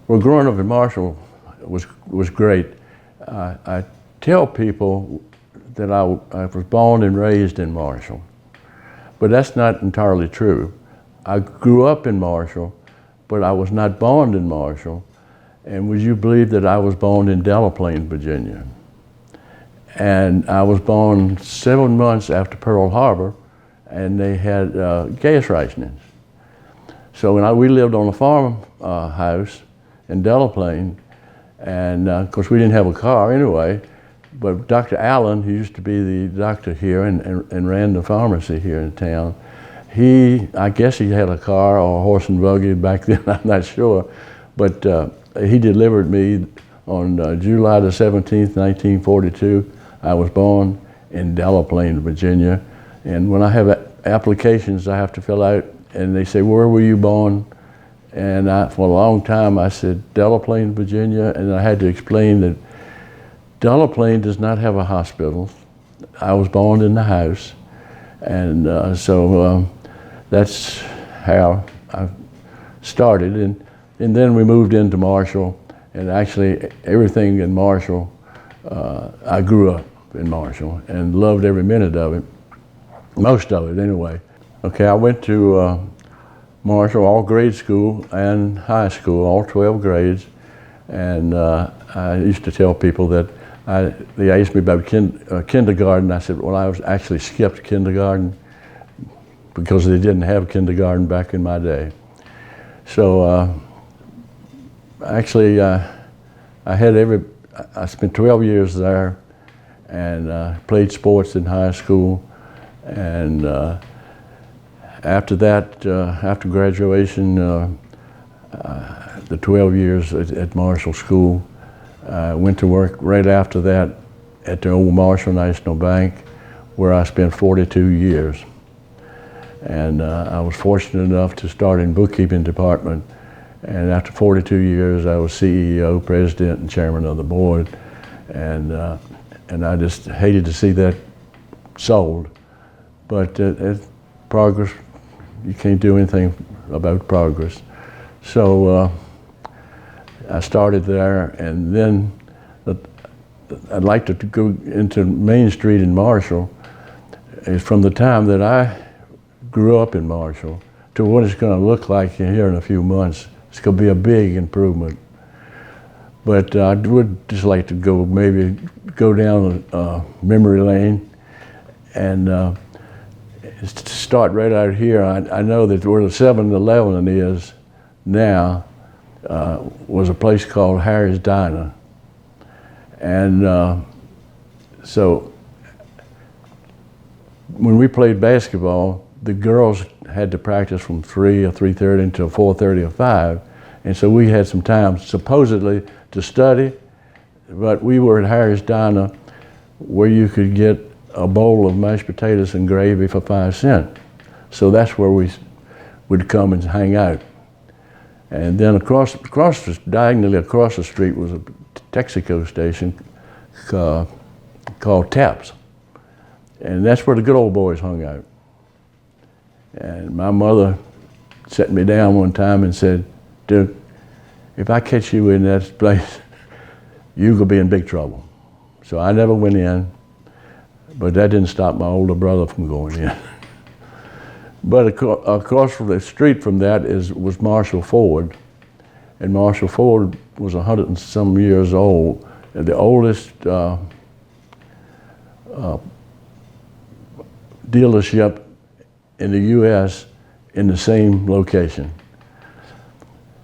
Well, growing up in Marshall was great. I tell people that I was born and raised in Marshall, but that's not entirely true. I grew up in Marshall, but I was not born in Marshall. And would you believe that I was born in Delaplane, Virginia? And I was born 7 months after Pearl Harbor, and they had gas rationings. So we lived on a farmhouse in Delaplane, and of course we didn't have a car anyway, but Dr. Allen, who used to be the doctor here and ran the pharmacy here in town, I guess he had a car or a horse and buggy back then, I'm not sure, but he delivered me on July the 17th, 1942. I was born in Delaplane, Virginia, and when I have applications I have to fill out, and they say, where were you born? And for a long time I said, Delaplane, Virginia, and I had to explain that Delaplane does not have a hospital. I was born in the house, and so that's how I started. And then we moved into Marshall, and actually everything in Marshall, I grew up in Marshall and loved every minute of it, most of it anyway. Okay, I went to Marshall, all grade school and high school, all 12 grades, and I used to tell people that they asked me about kindergarten. I said, well, I was actually skipped kindergarten because they didn't have kindergarten back in my day. So actually, I spent 12 years there and played sports in high school, and after that, after graduation, the 12 years at Marshall School, I went to work right after that at the old Marshall National Bank, where I spent 42 years. And I was fortunate enough to start in bookkeeping department, and after 42 years I was CEO, president, and chairman of the board, and I just hated to see that sold. But progress, you can't do anything about progress. So I started there, and then I'd like to go into Main Street in Marshall. Is from the time that I grew up in Marshall to what it's going to look like here in a few months. It's going to be a big improvement. But I would just like to maybe go down memory lane and start right out here. I know that where the 7-Eleven is now was a place called Harry's Diner. And so when we played basketball, the girls had to practice from 3 or 3:30 until 4:30 or 5. And so we had some time supposedly to study, but we were at Harry's Diner where you could get a bowl of mashed potatoes and gravy for 5 cents. So that's where we would come and hang out. And then diagonally across the street was a Texaco station called Taps. And that's where the good old boys hung out. And my mother sat me down one time and said, Duke, if I catch you in that place, you're gonna be in big trouble. So I never went in, but that didn't stop my older brother from going in. But across from the street from that was Marshall Ford. And Marshall Ford was 100 and some years old, and the oldest dealership in the U.S. in the same location.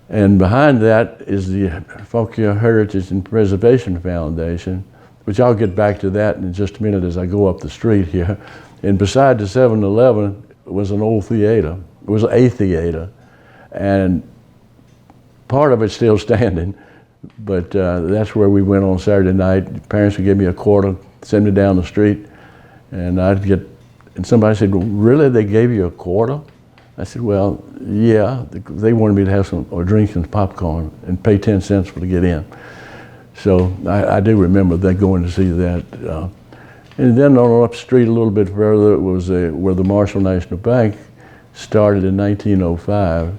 And behind that is the Folkia Heritage and Preservation Foundation, which I'll get back to that in just a minute as I go up the street here. And beside the 7-Eleven was an old theater. It was a theater, and part of it's still standing, but that's where we went on Saturday night. Parents would give me a quarter, send me down the street, and and somebody said, well, really, they gave you a quarter? I said, well, yeah, they wanted me to have some drinks and popcorn and pay 10 cents to get in. So I do remember that, going to see that. And then on up the street a little bit further was where the Marshall National Bank started in 1905.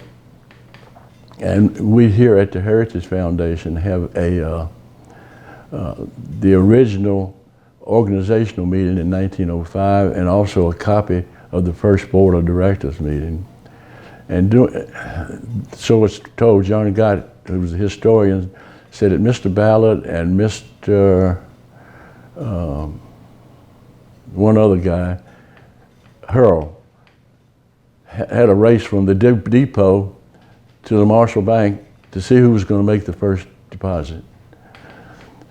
And we here at the Heritage Foundation have the original organizational meeting in 1905 and also a copy of the first board of directors meeting. And so it's told, John Gott, who was a historian, said that Mr. Ballard and Mr. One other guy, Hurl, had a race from the depot to the Marshall Bank to see who was going to make the first deposit.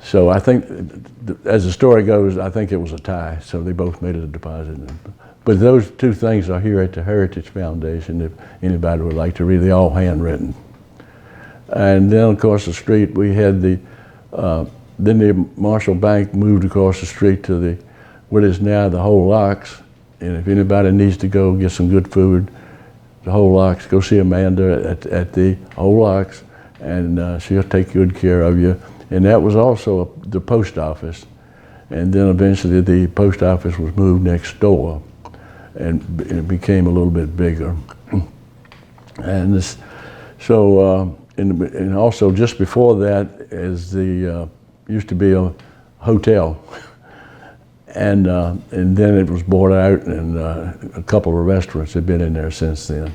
So I think, as the story goes, I think it was a tie, so they both made a deposit. But those two things are here at the Heritage Foundation, if anybody would like to read. They're all handwritten. And then across the street, we had then the Marshall Bank moved across the street to what is now the Whole Ox. And if anybody needs to go get some good food, the Whole Ox, go see Amanda at the Whole Ox, and she'll take good care of you. And that was also the post office. And then eventually the post office was moved next door, and it became a little bit bigger. And and also just before that is used to be a hotel. And then it was bought out, and a couple of restaurants have been in there since then.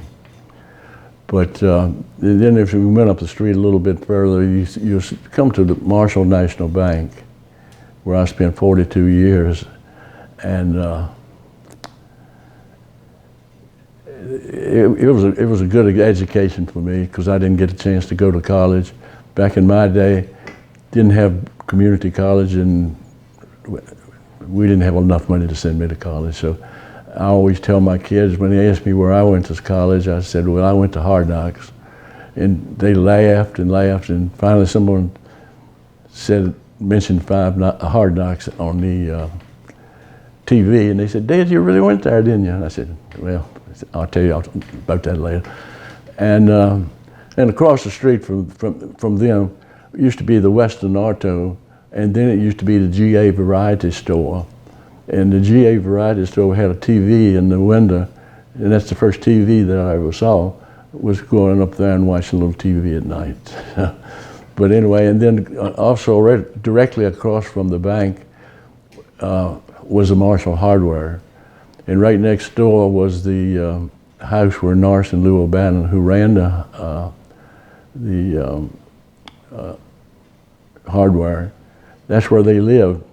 But then if we went up the street a little bit further, you come to the Marshall National Bank, where I spent 42 years. And it was a good education for me, because I didn't get a chance to go to college. Back in my day, didn't have community college, and we didn't have enough money to send me to college. So I always tell my kids, when they ask me where I went to college, I said, well, I went to Hard Knocks. And they laughed and laughed, and finally someone mentioned Hard Knocks on the TV, and they said, Dad, you really went there, didn't you? And I said, well, I'll tell you about that later. And across the street from them used to be the Western Auto, and then it used to be the GA Variety Store. And the GA Variety Store had a TV in the window, and that's the first TV that I ever saw, was going up there and watching a little TV at night. But anyway, and then also directly across from the bank was the Marshall Hardware. And right next door was the house where Norris and Lou O'Bannon, who ran the hardware, that's where they lived.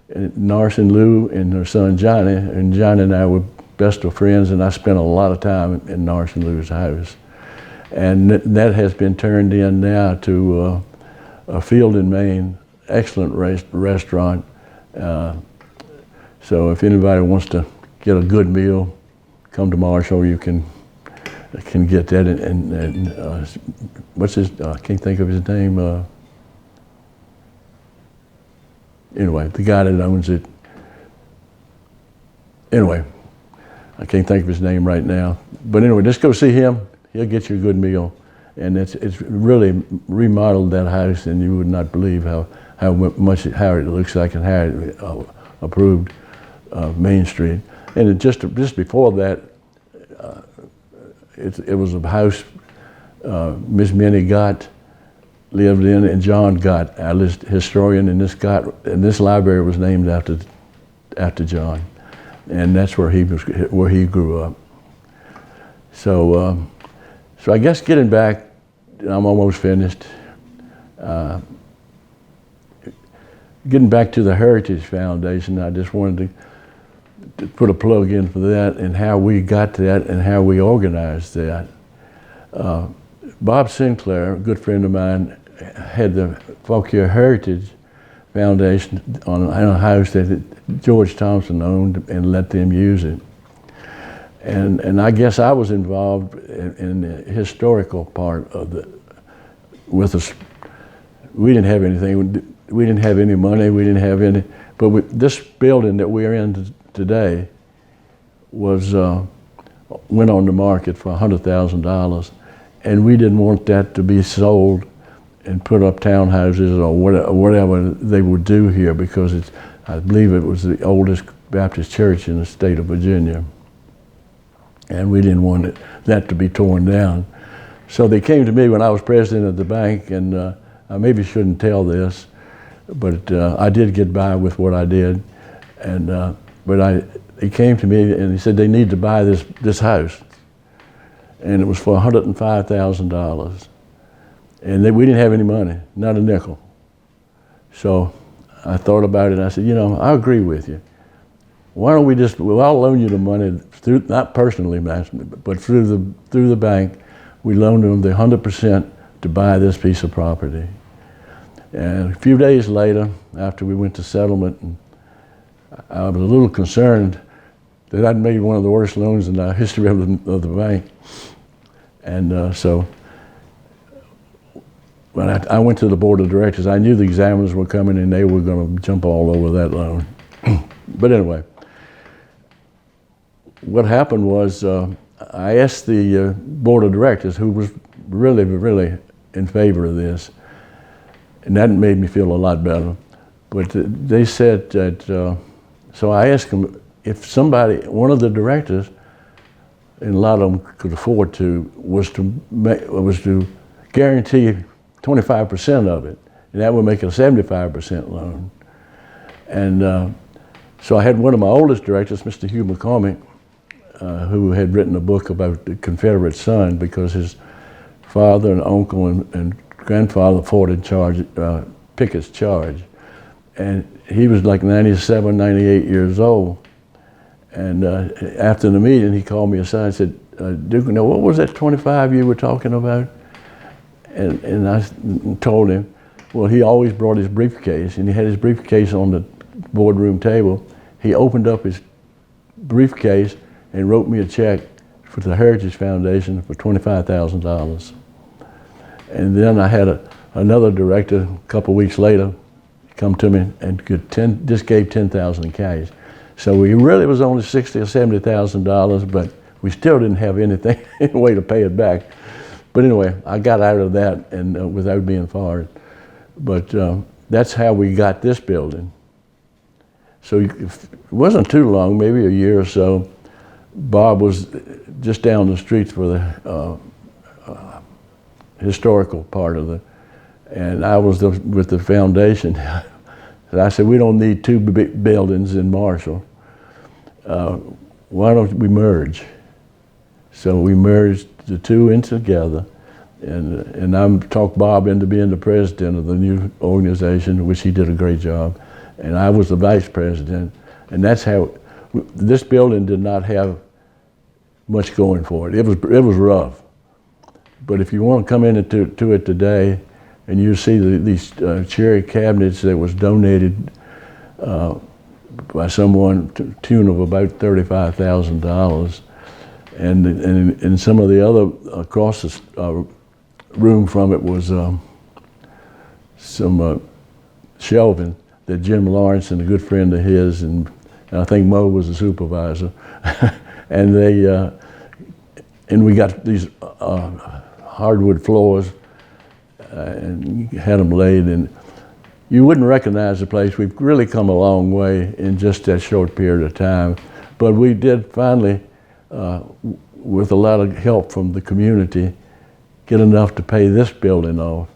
And Norris and Lou and their son Johnny, and Johnny and I were best of friends, and I spent a lot of time in Norris and Lou's house. And that has been turned in now to a Field and Main, excellent restaurant. So if anybody wants to get a good meal, come to Marshall. You can get that. And what's his? I can't think of his name. Anyway, the guy that owns it. Anyway, I can't think of his name right now. But anyway, just go see him. He'll get you a good meal. And it's really remodeled that house, and you would not believe how it looks like and how it approved Main Street. And just before that, it was a house Miss Minnie Gott lived in, and John Gott, our historian, and this library was named after John, and that's where he grew up. So I guess getting back, I'm almost finished. Getting back to the Heritage Foundation, I just wanted to put a plug in for that and how we got to that and how we organized that. Bob Sinclair, a good friend of mine, had the Fauquier Heritage Foundation on a house that George Thompson owned and let them use it. And I guess I was involved in the historical part of with us. We didn't have anything, we didn't have any money, we didn't have any, but this building that we're in today went on the market for $100,000, and we didn't want that to be sold and put up townhouses or whatever they would do here, because I believe it was the oldest Baptist church in the state of Virginia. And we didn't want that to be torn down. So they came to me when I was president of the bank, and I maybe shouldn't tell this, but I did get by with what I did. And they came to me and they said they need to buy this house, and it was for $105,000. And we didn't have any money, not a nickel. So I thought about it, and I said, you know, I agree with you. Why don't I'll loan you the money, not personally, but through the bank. We loaned them the 100% to buy this piece of property. And a few days later, after we went to settlement, I was a little concerned that I'd made one of the worst loans in the history of the bank. And so when I went to the board of directors, I knew the examiners were coming and they were going to jump all over that loan. But anyway, what happened was I asked the board of directors, who was really, really in favor of this, and that made me feel a lot better. But they said that, so I asked them if one of the directors, and a lot of them could afford to, was to guarantee 25% of it, and that would make it a 75% loan. And so I had one of my oldest directors, Mr. Hugh McCormick, who had written a book about the Confederate son, because his father and uncle and grandfather fought in Pickett's charge. And he was like 97, 98 years old. And after the meeting, he called me aside and said, Duke, now what was that 25 you were talking about? And I told him, well, he always brought his briefcase, and he had his briefcase on the boardroom table. He opened up his briefcase and wrote me a check for the Heritage Foundation for $25,000. And then I had another director a couple weeks later come to me and just gave $10,000 in cash. So we really was only $60,000 or $70,000, but we still didn't have anything, any way to pay it back. But anyway, I got out of that and without being fired. But that's how we got this building. So it wasn't too long, maybe a year or so. Bob was just down the street for the historical part of and I was with the foundation. And I said, we don't need two big buildings in Marshall. Why don't we merge? So we merged the two in together, and I talked Bob into being the president of the new organization, which he did a great job, and I was the vice president, and that's how. This building did not have much going for it. It was rough, but if you want to come into it today, and you see these cherry cabinets that was donated by someone to the tune of about $35,000, and some of the other across the room from it was some shelving that Jim Lawrence and a good friend of his, and I think Mo was the supervisor, and we got these hardwood floors and had them laid, and you wouldn't recognize the place. We've really come a long way in just that short period of time, but we did finally, with a lot of help from the community, get enough to pay this building off.